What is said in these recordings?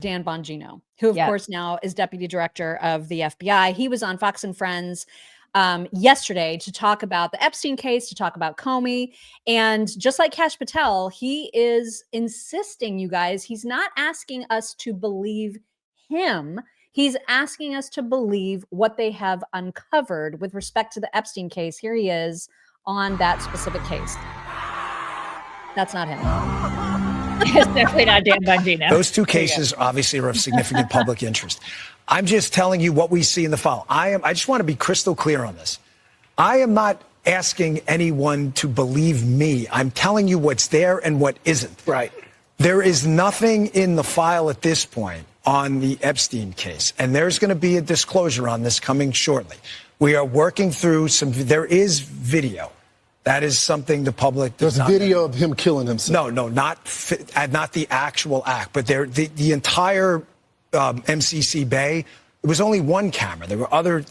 Dan Bongino, who, of course, now is deputy director of the FBI. He was on Fox and Friends yesterday to talk about the Epstein case, to talk about Comey. And just like Kash Patel, he is insisting, you guys, he's not asking us to believe him. He's asking us to believe what they have uncovered with respect to the Epstein case. Here he is on that specific case. That's not him. It's definitely not Dan Bongino. Those two cases obviously are of significant public interest. I'm just telling you what we see in the file. I just want to be crystal clear on this. I am not asking anyone to believe me. I'm telling you what's there and what isn't. Right. There is nothing in the file at this point on the Epstein case, and there's going to be a disclosure on this coming shortly. We are working through there is video. That is something the public does not. There's video of him killing himself. No, not the actual act, but the entire MCC Bay. It was only one camera.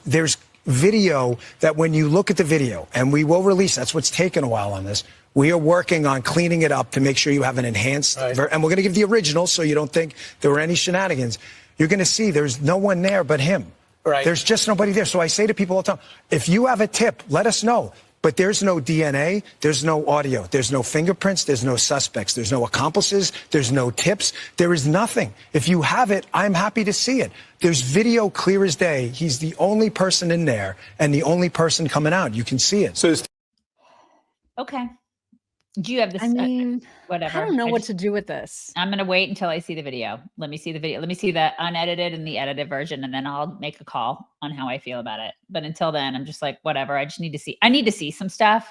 There's video that when you look at the video, and we will release. That's what's taken a while on this. We are working on cleaning it up to make sure you have an enhanced, and we're going to give the original so you don't think there were any shenanigans. You're going to see there's no one there but him. Right. There's just nobody there. So I say to people all the time, if you have a tip, let us know. But there's no DNA, there's no audio, there's no fingerprints, there's no suspects, there's no accomplices, there's no tips, there is nothing. If you have it, I'm happy to see it. There's video clear as day. He's the only person in there and the only person coming out. You can see it. So okay. Do you have this? I mean, whatever. I don't know what to do with this. I'm going to wait until I see the video. Let me see the video. Let me see the unedited and the edited version, and then I'll make a call on how I feel about it. But until then, I'm just like, whatever. I just need to see. I need to see some stuff.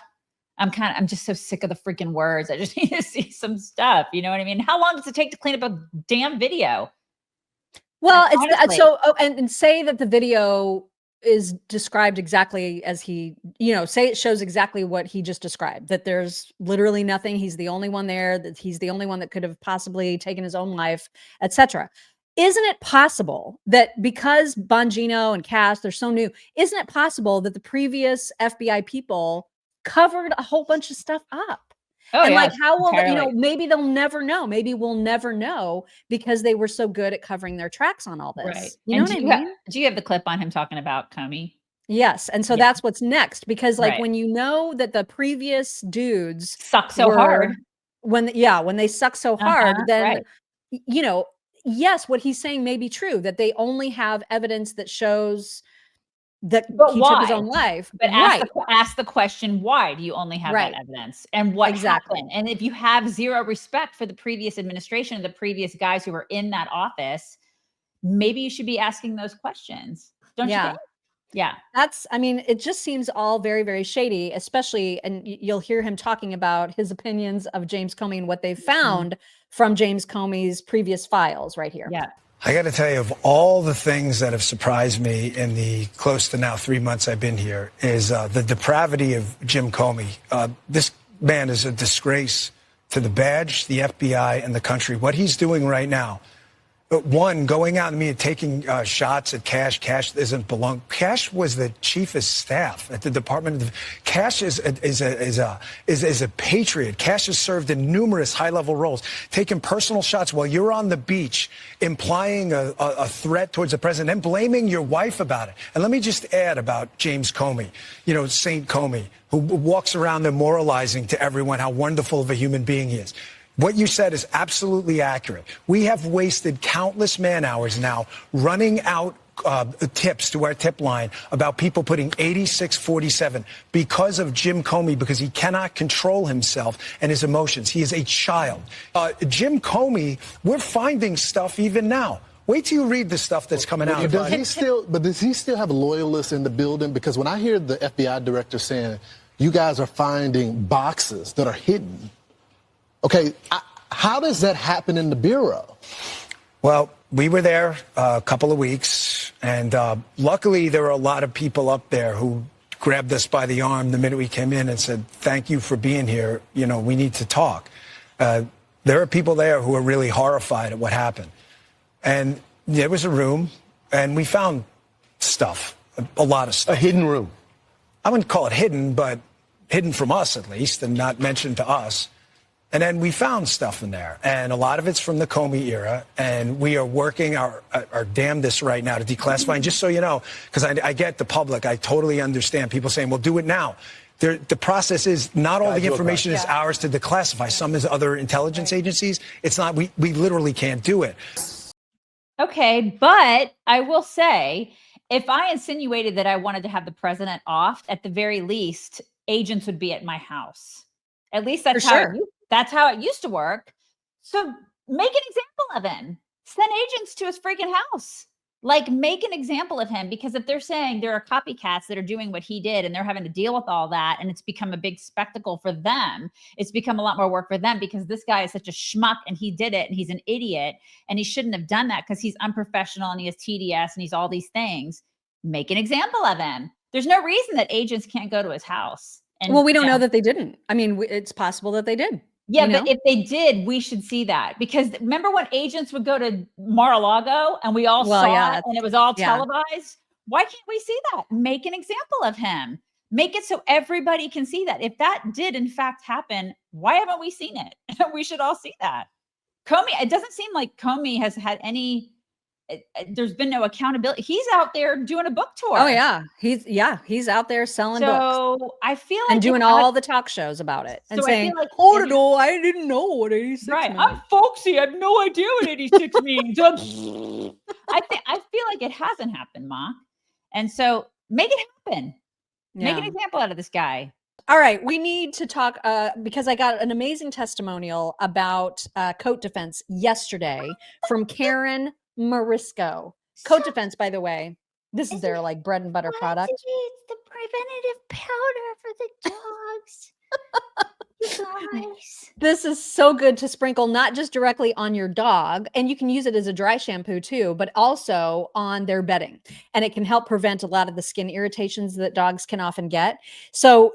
I'm just so sick of the freaking words. I just need to see some stuff. You know what I mean? How long does it take to clean up a damn video? Well, and say that the video is described exactly as he, say it shows exactly what he just described, that there's literally nothing. He's the only one there, that he's the only one that could have possibly taken his own life, etc. Isn't it possible that because Bongino and Kash, they're so new, isn't it possible that the previous FBI people covered a whole bunch of stuff up? Oh, and yeah, how will entirely. maybe they'll never know. Maybe we'll never know because they were so good at covering their tracks on all this. Right. You know what I mean? Do you have the clip on him talking about Comey? Yes. And so that's what's next, because when you know that the previous dudes suck so hard, when they suck so hard, then, yes, what he's saying may be true, that they only have evidence that shows that he took his own life. But ask the question, why do you only have that evidence? And what happened? And if you have zero respect for the previous administration, the previous guys who were in that office, maybe you should be asking those questions. Don't you think? Yeah. It just seems all very, very shady, especially, and you'll hear him talking about his opinions of James Comey and what they found from James Comey's previous files right here. Yeah. I got to tell you, of all the things that have surprised me in the close to now 3 months I've been here is the depravity of Jim Comey. This man is a disgrace to the badge, the FBI, and the country. What he's doing right now, one, going out and taking shots at Kash. Kash doesn't belong. Kash was the chief of staff at the Department of. Kash is a patriot. Kash has served in numerous high-level roles, taking personal shots while you're on the beach, implying a threat towards the president and blaming your wife about it. And let me just add about James Comey, Saint Comey, who walks around there moralizing to everyone how wonderful of a human being he is. What you said is absolutely accurate. We have wasted countless man hours now running out tips to our tip line about people putting 8647 because of Jim Comey, because he cannot control himself and his emotions. He is a child. Jim Comey, we're finding stuff even now. Wait till you read the stuff that's coming out. Does he still have loyalists in the building? Because when I hear the FBI director saying, you guys are finding boxes that are hidden, okay, how does that happen in the Bureau? Well, we were there a couple of weeks, and luckily there were a lot of people up there who grabbed us by the arm the minute we came in and said, thank you for being here. We need to talk. There are people there who are really horrified at what happened. And there was a room, and we found stuff, a lot of stuff. A hidden room. I wouldn't call it hidden, but hidden from us at least, and not mentioned to us. And then we found stuff in there, and a lot of it's from the Comey era, and we are working our damnedest right now to declassify. And just so you know, because I get the public, I totally understand people saying, well, do it now. The process is not all the information is ours to declassify. Some is other intelligence agencies. It's not, we literally can't do it. Okay, but I will say, if I insinuated that I wanted to have the president off, at the very least, agents would be at my house. At least that's how it used to work. So make an example of him. Send agents to his freaking house. Like, make an example of him, because if they're saying there are copycats that are doing what he did and they're having to deal with all that, and it's become a big spectacle for them, it's become a lot more work for them, because this guy is such a schmuck and he did it and he's an idiot and he shouldn't have done that because he's unprofessional and he has TDS and he's all these things. Make an example of him. There's no reason that agents can't go to his house. And, well, we don't know that they didn't. I mean, it's possible that they did. Yeah, but if they did, we should see that, because remember when agents would go to Mar-a-Lago and we all saw it and it was all televised? Why can't we see that? Make an example of him. Make it so everybody can see that. If that did in fact happen, why haven't we seen it? We should all see that. Comey, it doesn't seem like Comey has had any, there's been no accountability. He's out there doing a book tour. Oh yeah. He's out there selling books. So I feel like, and doing all the talk shows about it and saying, like, oh no, I didn't know what 86 meant. I'm folksy. I have no idea what 86 means. I feel like it hasn't happened, Ma. And so make it happen. Yeah. Make an example out of this guy. All right, we need to talk because I got an amazing testimonial about coat defense yesterday from Karen Marisco. Coat defense, by the way, this is their like bread and butter product. It's the preventative powder for the dogs. Guys. This is so good to sprinkle not just directly on your dog, and you can use it as a dry shampoo too, but also on their bedding, and it can help prevent a lot of the skin irritations that dogs can often get. So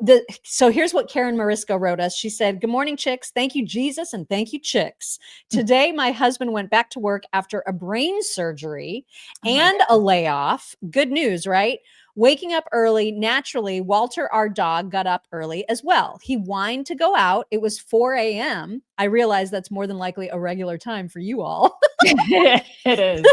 here's what Karen Marisco wrote us. She said, "Good morning, chicks. Thank you, Jesus, and thank you, chicks. Today, my husband went back to work after a brain surgery and a layoff. Good news, right? Waking up early, naturally, Walter, our dog, got up early as well. He whined to go out. It was 4 a.m. I realize that's more than likely a regular time for you all." It is.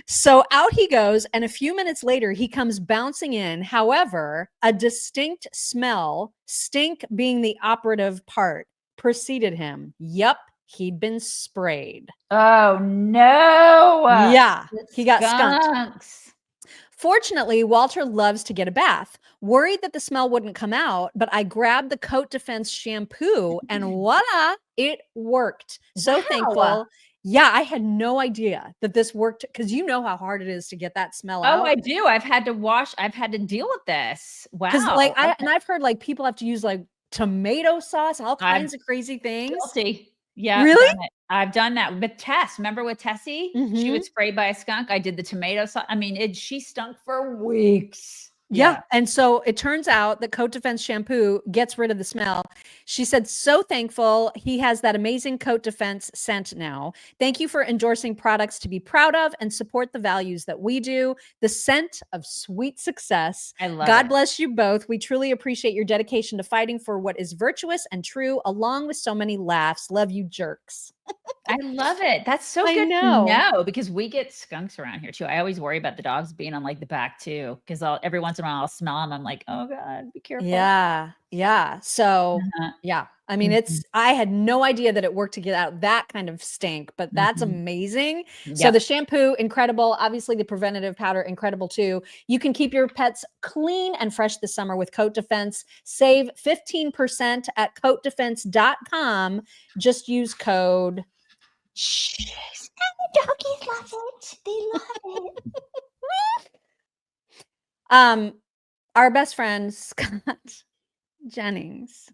So out he goes, and a few minutes later, he comes bouncing in. However, a distinct smell, stink being the operative part, preceded him. Yup, he'd been sprayed. Oh, no. Yeah, he got skunked. Skunks. Fortunately, Walter loves to get a bath. Worried that the smell wouldn't come out, but I grabbed the Coat Defense shampoo and voila, it worked. So thankful. Yeah, I had no idea that this worked, because you know how hard it is to get that smell out. Oh, I do. I've had to deal with this. Wow. Because like I've heard like people have to use like tomato sauce and all kinds of crazy things. Guilty. Yeah. Really? I've done that with Tess. Remember with Tessie? She was sprayed by a skunk. I did the tomato sauce. I mean, she stunk for weeks. Yeah. And so it turns out that Coat Defense shampoo gets rid of the smell. She said, so thankful he has that amazing Coat Defense scent now. Thank you for endorsing products to be proud of and support the values that we do. The scent of sweet success. I love God it. bless you both. We truly appreciate your dedication to fighting for what is virtuous and true, along with so many laughs. Love you, jerks. I love it. That's so good to know, because we get skunks around here too. I always worry about the dogs being on like the back too, because every once in a while I'll smell them. I'm like, oh God, be careful. Yeah. Yeah. So yeah, I mean, I had no idea that it worked to get out that kind of stink, but that's amazing. Yep. So the shampoo, incredible. Obviously the preventative powder, incredible too. You can keep your pets clean and fresh this summer with Coat Defense. Save 15% at coatdefense.com. Just use code. And the doggies love it. They love it. Our best friend, Scott Jennings,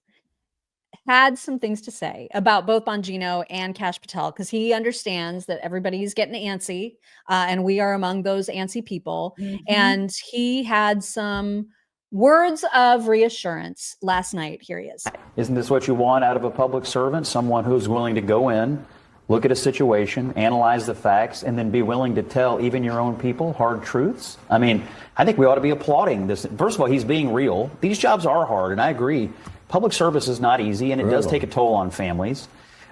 had some things to say about both Bongino and Cash Patel, because he understands that everybody's getting antsy, and we are among those antsy people. And he had some words of reassurance last night. Here he is. Isn't this what you want out of a public servant? Someone who's willing to go in, look at a situation, analyze the facts, and then be willing to tell even your own people hard truths? I mean, I think we ought to be applauding this. First of all, he's being real. These jobs are hard, and I agree. public service is not easy, and it does take a toll on families.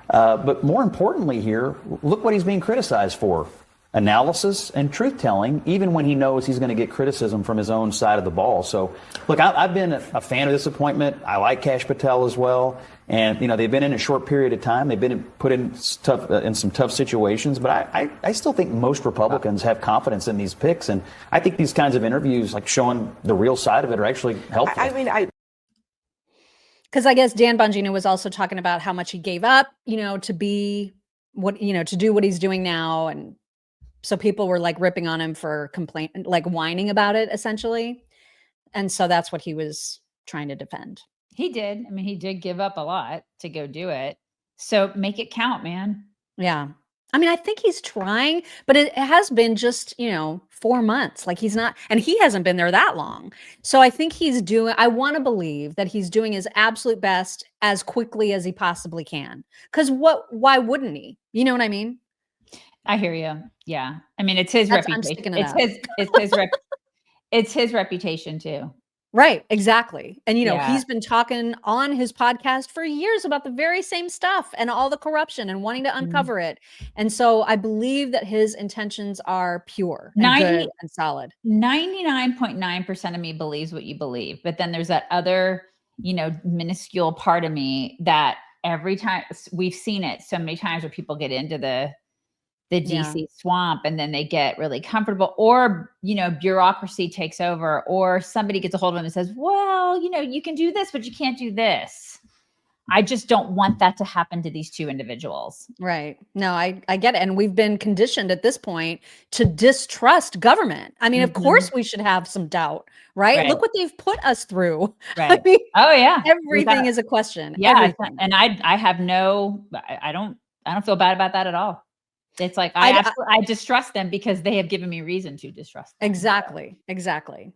But more importantly here, look what he's being criticized for. Analysis and truth-telling, even when he knows he's going to get criticism from his own side of the ball. So, look, I've been a fan of this appointment. I like Kash Patel as well. And, they've been in a short period of time. They've been put in some tough situations. But I still think most Republicans have confidence in these picks. And I think these kinds of interviews, like showing the real side of it, are actually helpful. Because I guess Dan Bongino was also talking about how much he gave up, to be to do what he's doing now. And so people were like ripping on him for like whining about it, essentially. And so that's what he was trying to defend. He did. I mean, he did give up a lot to go do it. So make it count, man. Yeah. I mean, I think he's trying, but it has been just, 4 months. Like he's not, and he hasn't been there that long. So I think I want to believe that he's doing his absolute best as quickly as he possibly can. Because why wouldn't he? You know what I mean? I hear you. Yeah. I mean, it's his reputation. It's his reputation too. Right. Exactly. And, he's been talking on his podcast for years about the very same stuff and all the corruption and wanting to uncover it. And so I believe that his intentions are pure and good and solid. 99.9% of me believes what you believe. But then there's that other, minuscule part of me that every time we've seen it so many times where people get into the DC swamp and then they get really comfortable, or, bureaucracy takes over, or somebody gets a hold of them and says, well, you can do this, but you can't do this. I just don't want that to happen to these two individuals. Right. No, I get it. And we've been conditioned at this point to distrust government. I mean, of course we should have some doubt, right? Look what they've put us through. Right. I mean, oh yeah. Everything is a question. Yeah. Everything. And I have I don't feel bad about that at all. It's like I distrust them because they have given me reason to distrust them. Exactly.